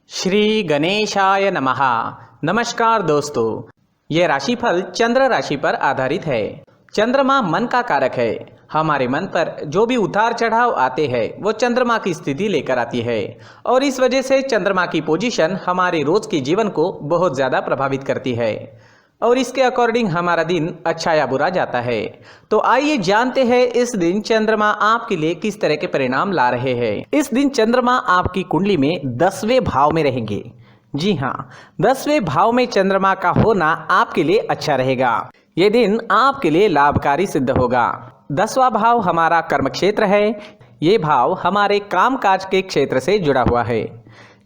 श्री गणेशाय नमः। नमस्कार दोस्तों, ये राशिफल चंद्र राशि पर आधारित है। चंद्रमा मन का कारक है। हमारे मन पर जो भी उतार चढ़ाव आते हैं वो चंद्रमा की स्थिति लेकर आती है और इस वजह से चंद्रमा की पोजीशन हमारे रोज के जीवन को बहुत ज़्यादा प्रभावित करती है और इसके अकॉर्डिंग हमारा दिन अच्छा या बुरा जाता है। तो आइए जानते हैं इस दिन चंद्रमा आपके लिए किस तरह के परिणाम ला रहे हैं। इस दिन चंद्रमा आपकी कुंडली में 10वें भाव में रहेंगे। जी हाँ, 10वें भाव में चंद्रमा का होना आपके लिए अच्छा रहेगा। ये दिन आपके लिए लाभकारी सिद्ध होगा। 10वां भाव हमारा कर्म क्षेत्र है। ये भाव हमारे कामकाज के क्षेत्र से जुड़ा हुआ है,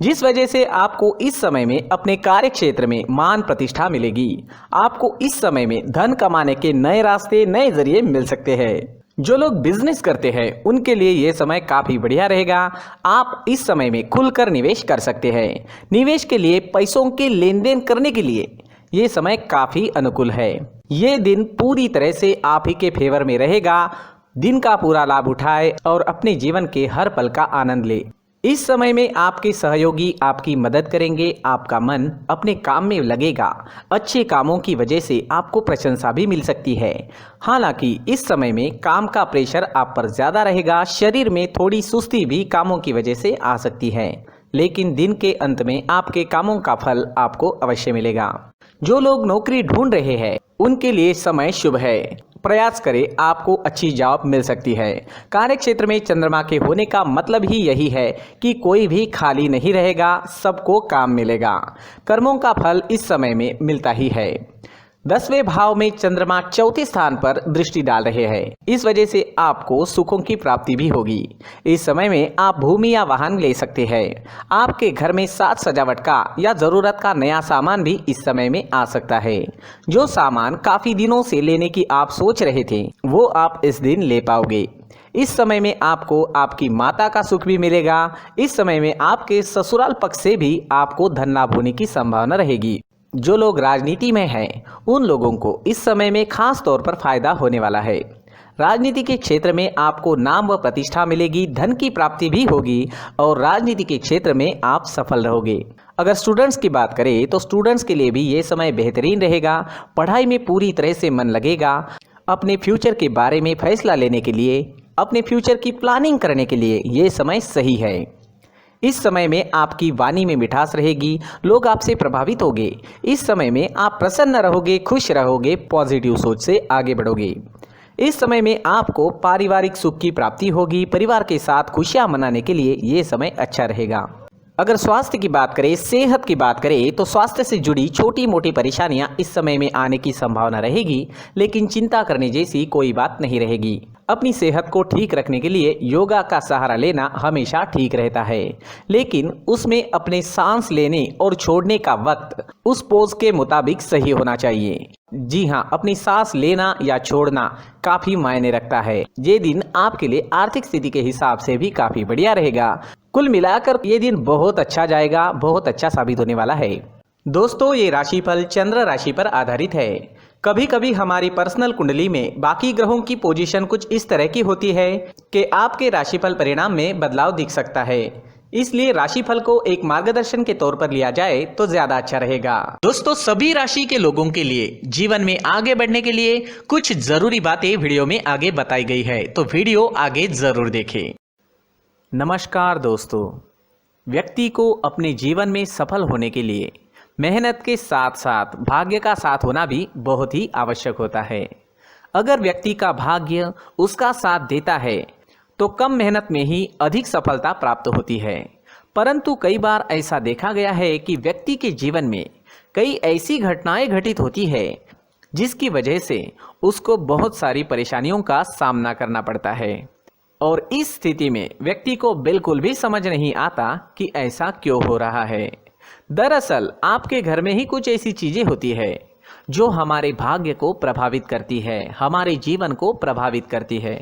जिस वजह से आपको इस समय में अपने कार्य क्षेत्र में मान प्रतिष्ठा मिलेगी। आपको इस समय में धन कमाने के नए रास्ते, नए जरिए मिल सकते हैं। जो लोग बिजनेस करते हैं उनके लिए ये समय काफ़ी बढ़िया रहेगा। आप इस समय में खुलकर निवेश कर सकते हैं। निवेश के लिए, पैसों के लेन देन करने के लिए ये समय काफ़ी अनुकूल है। ये दिन पूरी तरह से आप ही के फेवर में रहेगा। दिन का पूरा लाभ उठाए और अपने जीवन के हर पल का आनंद ले। इस समय में आपके सहयोगी आपकी मदद करेंगे। आपका मन अपने काम में लगेगा। अच्छे कामों की वजह से आपको प्रशंसा भी मिल सकती है। हालांकि इस समय में काम का प्रेशर आप पर ज़्यादा रहेगा। शरीर में थोड़ी सुस्ती भी कामों की वजह से आ सकती है, लेकिन दिन के अंत में आपके कामों का फल आपको अवश्य मिलेगा। जो लोग नौकरी ढूंढ रहे हैं उनके लिए समय शुभ है। प्रयास करें, आपको अच्छी जॉब मिल सकती है। कार्य क्षेत्र में चंद्रमा के होने का मतलब ही यही है कि कोई भी खाली नहीं रहेगा, सबको काम मिलेगा। कर्मों का फल इस समय में मिलता ही है। 10वें भाव में चंद्रमा चौथे स्थान पर दृष्टि डाल रहे हैं। इस वजह से आपको सुखों की प्राप्ति भी होगी। इस समय में आप भूमि या वाहन ले सकते हैं। आपके घर में साज सजावट का या ज़रूरत का नया सामान भी इस समय में आ सकता है। जो सामान काफ़ी दिनों से लेने की आप सोच रहे थे वो आप इस दिन ले पाओगे। इस समय में आपको आपकी माता का सुख भी मिलेगा। इस समय में आपके ससुराल पक्ष से भी आपको धन लाभ होने की संभावना रहेगी। जो लोग राजनीति में हैं उन लोगों को इस समय में खास तौर पर फायदा होने वाला है। राजनीति के क्षेत्र में आपको नाम व प्रतिष्ठा मिलेगी, धन की प्राप्ति भी होगी और राजनीति के क्षेत्र में आप सफल रहोगे। अगर स्टूडेंट्स की बात करें तो स्टूडेंट्स के लिए भी ये समय बेहतरीन रहेगा। पढ़ाई में पूरी तरह से मन लगेगा। अपने फ्यूचर के बारे में फैसला लेने के लिए, अपने फ्यूचर की प्लानिंग करने के लिए ये समय सही है। इस समय में आपकी वाणी में मिठास रहेगी। लोग आपसे प्रभावित होंगे। इस समय में आप प्रसन्न रहोगे, खुश रहोगे, पॉजिटिव सोच से आगे बढ़ोगे। इस समय में आपको पारिवारिक सुख की प्राप्ति होगी। परिवार के साथ खुशियां मनाने के लिए ये समय अच्छा रहेगा। अगर स्वास्थ्य की बात करें, सेहत की बात करें तो स्वास्थ्य से जुड़ी छोटी मोटी परेशानियां इस समय में आने की संभावना रहेगी, लेकिन चिंता करने जैसी कोई बात नहीं रहेगी। अपनी सेहत को ठीक रखने के लिए योगा का सहारा लेना हमेशा ठीक रहता है, लेकिन उसमें अपने सांस लेने और छोड़ने का वक्त उस पोज के मुताबिक सही होना चाहिए। जी हाँ, अपनी सांस लेना या छोड़ना काफ़ी मायने रखता है। ये दिन आपके लिए आर्थिक स्थिति के हिसाब से भी काफ़ी बढ़िया रहेगा। कुल मिलाकर ये दिन बहुत अच्छा जाएगा, बहुत अच्छा साबित होने वाला है। दोस्तों, ये राशिफल चंद्र राशि पर आधारित है। कभी कभी हमारी पर्सनल कुंडली में बाकी ग्रहों की पोजीशन कुछ इस तरह की होती है कि आपके राशिफल परिणाम में बदलाव दिख सकता है। इसलिए राशिफल को एक मार्गदर्शन के तौर पर लिया जाए तो ज्यादा अच्छा रहेगा। दोस्तों, सभी राशि के लोगों के लिए जीवन में आगे बढ़ने के लिए कुछ जरूरी बातें वीडियो में आगे बताई गई है, तो वीडियो आगे जरूर देखें। नमस्कार दोस्तों, व्यक्ति को अपने जीवन में सफल होने के लिए मेहनत के साथ साथ भाग्य का साथ होना भी बहुत ही आवश्यक होता है। अगर व्यक्ति का भाग्य उसका साथ देता है तो कम मेहनत में ही अधिक सफलता प्राप्त होती है। परंतु कई बार ऐसा देखा गया है कि व्यक्ति के जीवन में कई ऐसी घटनाएं घटित होती है जिसकी वजह से उसको बहुत सारी परेशानियों का सामना करना पड़ता है और इस स्थिति में व्यक्ति को बिल्कुल भी समझ नहीं आता कि ऐसा क्यों हो रहा है। दरअसल आपके घर में ही कुछ ऐसी चीजें होती है जो हमारे भाग्य को प्रभावित करती है, हमारे जीवन को प्रभावित करती है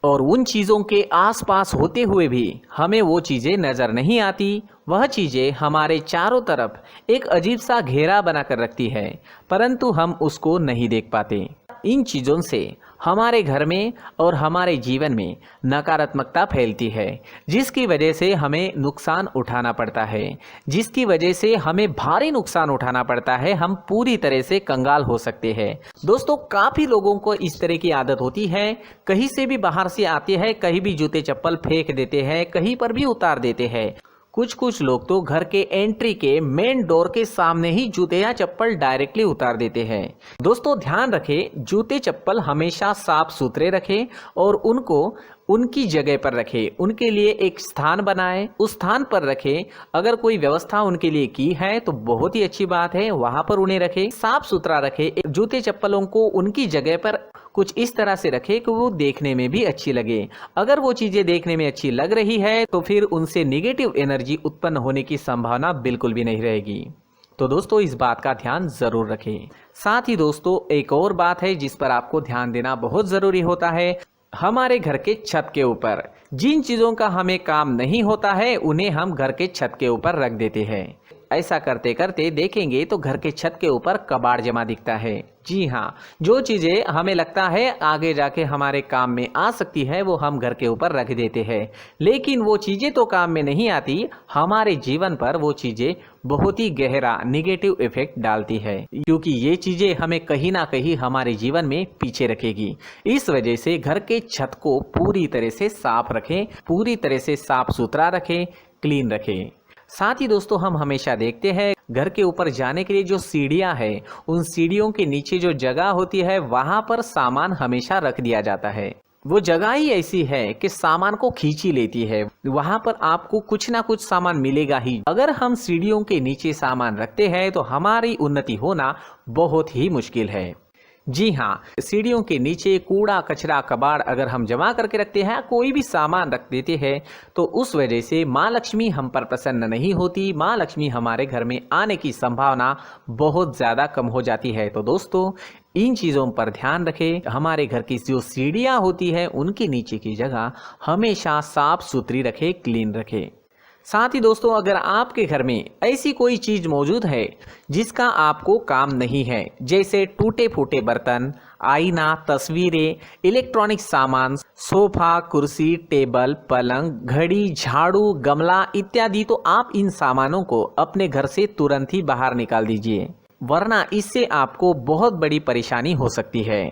और उन चीज़ों के आसपास होते हुए भी हमें वो चीज़ें नज़र नहीं आती। वह चीज़ें हमारे चारों तरफ एक अजीब सा घेरा बनाकर रखती है, परंतु हम उसको नहीं देख पाते। इन चीज़ों से हमारे घर में और हमारे जीवन में नकारात्मकता फैलती है, जिसकी वजह से हमें नुकसान उठाना पड़ता है, जिसकी वजह से हमें भारी नुकसान उठाना पड़ता है। हम पूरी तरह से कंगाल हो सकते हैं। दोस्तों, काफ़ी लोगों को इस तरह की आदत होती है, कहीं से भी बाहर से आते हैं, कहीं भी जूते चप्पल फेंक देते हैं, कहीं पर भी उतार देते हैं। कुछ लोग तो घर के एंट्री के मेन डोर के सामने ही जूते या चप्पल डायरेक्टली उतार देते हैं। दोस्तों, ध्यान रखें, जूते चप्पल हमेशा साफ सुथरे रखें और उनको उनकी जगह पर रखें। उनके लिए एक स्थान बनाएं, उस स्थान पर रखें। अगर कोई व्यवस्था उनके लिए की है तो बहुत ही अच्छी बात है, वहां पर उन्हें रखें, साफ सुथरा रखें। जूते चप्पलों को उनकी जगह पर कुछ इस तरह से रखें कि वो देखने में भी अच्छी लगे। अगर वो चीजें देखने में अच्छी लग रही है तो फिर उनसे नेगेटिव एनर्जी उत्पन्न होने की संभावना बिल्कुल भी नहीं रहेगी। तो दोस्तों, इस बात का ध्यान जरूर रखें। साथ ही दोस्तों, एक और बात है जिस पर आपको ध्यान देना बहुत जरूरी होता है। हमारे घर के छत के ऊपर जिन चीजों का हमें काम नहीं होता है उन्हें हम घर के छत के ऊपर रख देते हैं। ऐसा करते करते देखेंगे तो घर के छत के ऊपर कबाड़ जमा दिखता है। जी हाँ, जो चीज़ें हमें लगता है आगे जाके हमारे काम में आ सकती है वो हम घर के ऊपर रख देते हैं, लेकिन वो चीज़ें तो काम में नहीं आती। हमारे जीवन पर वो चीज़ें बहुत ही गहरा नेगेटिव इफेक्ट डालती है, क्योंकि ये चीज़ें हमें कहीं ना कहीं हमारे जीवन में पीछे रखेगी। इस वजह से घर के छत को पूरी तरह से साफ रखें, पूरी तरह से साफ सुथरा रखें, क्लीन रखें। साथ ही दोस्तों, हम हमेशा देखते हैं घर के ऊपर जाने के लिए जो सीढ़ियां हैं, उन सीढ़ियों के नीचे जो जगह होती है वहां पर सामान हमेशा रख दिया जाता है। वो जगह ही ऐसी है कि सामान को खींची लेती है, वहां पर आपको कुछ ना कुछ सामान मिलेगा ही। अगर हम सीढ़ियों के नीचे सामान रखते हैं तो हमारी उन्नति होना बहुत ही मुश्किल है। जी हाँ, सीढ़ियों के नीचे कूड़ा कचरा कबाड़ अगर हम जमा करके रखते हैं, कोई भी सामान रख देते हैं, तो उस वजह से माँ लक्ष्मी हम पर प्रसन्न नहीं होती। माँ लक्ष्मी हमारे घर में आने की संभावना बहुत ज़्यादा कम हो जाती है। तो दोस्तों, इन चीज़ों पर ध्यान रखें। हमारे घर की जो सीढ़ियाँ होती है उनके नीचे की जगह हमेशा साफ सुथरी रखें, क्लीन रखें। साथ ही दोस्तों, अगर आपके घर में ऐसी कोई चीज़ मौजूद है जिसका आपको काम नहीं है, जैसे टूटे फूटे बर्तन, आईना, तस्वीरें, इलेक्ट्रॉनिक सामान, सोफा, कुर्सी, टेबल, पलंग, घड़ी, झाड़ू, गमला इत्यादि, तो आप इन सामानों को अपने घर से तुरंत ही बाहर निकाल दीजिए, वरना इससे आपको बहुत बड़ी परेशानी हो सकती है।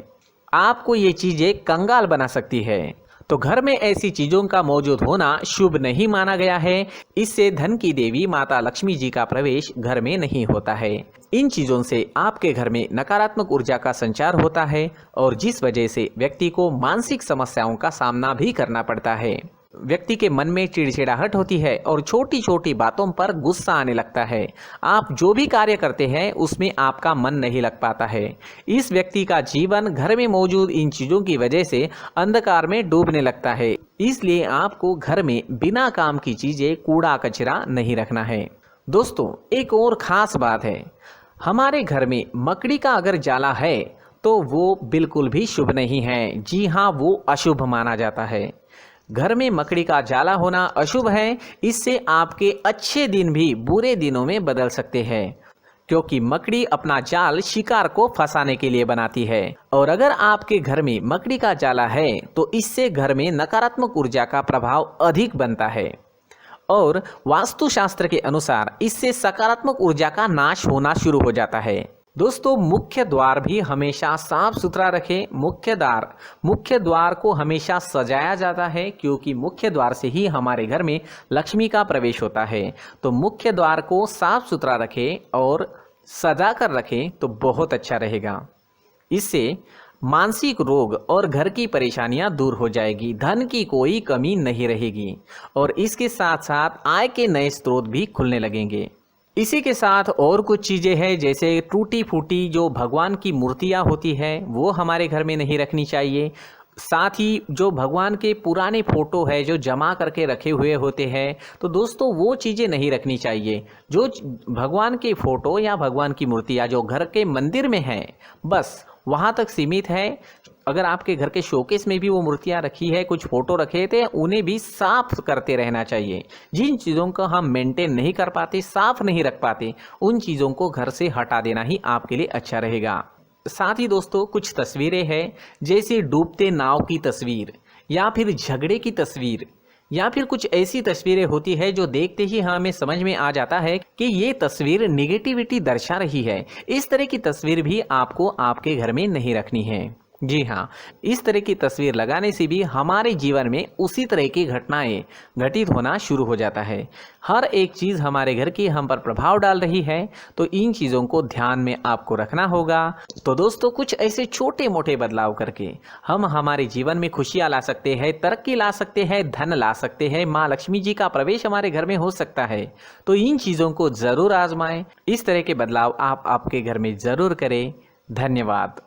आपको ये चीज़ें कंगाल बना सकती है। तो घर में ऐसी चीजों का मौजूद होना शुभ नहीं माना गया है। इससे धन की देवी माता लक्ष्मी जी का प्रवेश घर में नहीं होता है। इन चीजों से आपके घर में नकारात्मक ऊर्जा का संचार होता है और जिस वजह से व्यक्ति को मानसिक समस्याओं का सामना भी करना पड़ता है। व्यक्ति के मन में चिड़चिड़ाहट होती है और छोटी छोटी बातों पर गुस्सा आने लगता है। आप जो भी कार्य करते हैं उसमें आपका मन नहीं लग पाता है। इस व्यक्ति का जीवन घर में मौजूद इन चीज़ों की वजह से अंधकार में डूबने लगता है। इसलिए आपको घर में बिना काम की चीज़ें, कूड़ा कचरा नहीं रखना है। दोस्तों, एक और ख़ास बात है, हमारे घर में मकड़ी का अगर जाला है तो वो बिल्कुल भी शुभ नहीं है। जी हाँ, वो अशुभ माना जाता है। घर में मकड़ी का जाला होना अशुभ है। इससे आपके अच्छे दिन भी बुरे दिनों में बदल सकते हैं, क्योंकि मकड़ी अपना जाल शिकार को फंसाने के लिए बनाती है। और अगर आपके घर में मकड़ी का जाला है तो इससे घर में नकारात्मक ऊर्जा का प्रभाव अधिक बनता है और वास्तुशास्त्र के अनुसार इससे सकारात्मक ऊर्जा का नाश होना शुरू हो जाता है। दोस्तों, मुख्य द्वार भी हमेशा साफ सुथरा रखें। मुख्य द्वार को हमेशा सजाया जाता है, क्योंकि मुख्य द्वार से ही हमारे घर में लक्ष्मी का प्रवेश होता है। तो मुख्य द्वार को साफ सुथरा रखें और सजा कर रखें तो बहुत अच्छा रहेगा। इससे मानसिक रोग और घर की परेशानियां दूर हो जाएगी, धन की कोई कमी नहीं रहेगी और इसके साथ साथ आय के नए स्रोत भी खुलने लगेंगे। इसी के साथ और कुछ चीज़ें हैं, जैसे टूटी फूटी जो भगवान की मूर्तियां होती हैं वो हमारे घर में नहीं रखनी चाहिए। साथ ही जो भगवान के पुराने फोटो है जो जमा करके रखे हुए होते हैं, तो दोस्तों वो चीज़ें नहीं रखनी चाहिए। जो भगवान के फोटो या भगवान की मूर्तियाँ जो घर के मंदिर में हैं बस वहाँ तक सीमित है। अगर आपके घर के शोकेस में भी वो मूर्तियाँ रखी है, कुछ फोटो रखे थे, उन्हें भी साफ करते रहना चाहिए। जिन चीज़ों को हम मेंटेन नहीं कर पाते, साफ नहीं रख पाते, उन चीज़ों को घर से हटा देना ही आपके लिए अच्छा रहेगा। साथ ही दोस्तों कुछ तस्वीरें हैं, जैसे डूबते नाव की तस्वीर या फिर झगड़े की तस्वीर या फिर कुछ ऐसी तस्वीरें होती है जो देखते ही हमें समझ में आ जाता है कि ये तस्वीर निगेटिविटी दर्शा रही है। इस तरह की तस्वीर भी आपको आपके घर में नहीं रखनी है। जी हाँ, इस तरह की तस्वीर लगाने से भी हमारे जीवन में उसी तरह की घटनाएं घटित होना शुरू हो जाता है। हर एक चीज़ हमारे घर की हम पर प्रभाव डाल रही है, तो इन चीज़ों को ध्यान में आपको रखना होगा। तो दोस्तों कुछ ऐसे छोटे मोटे बदलाव करके हम हमारे जीवन में खुशियाँ ला सकते हैं, तरक्की ला सकते हैं, धन ला सकते हैं, माँ लक्ष्मी जी का प्रवेश हमारे घर में हो सकता है। तो इन चीज़ों को ज़रूर आजमाएं। इस तरह के बदलाव आप आपके घर में ज़रूर करें। धन्यवाद।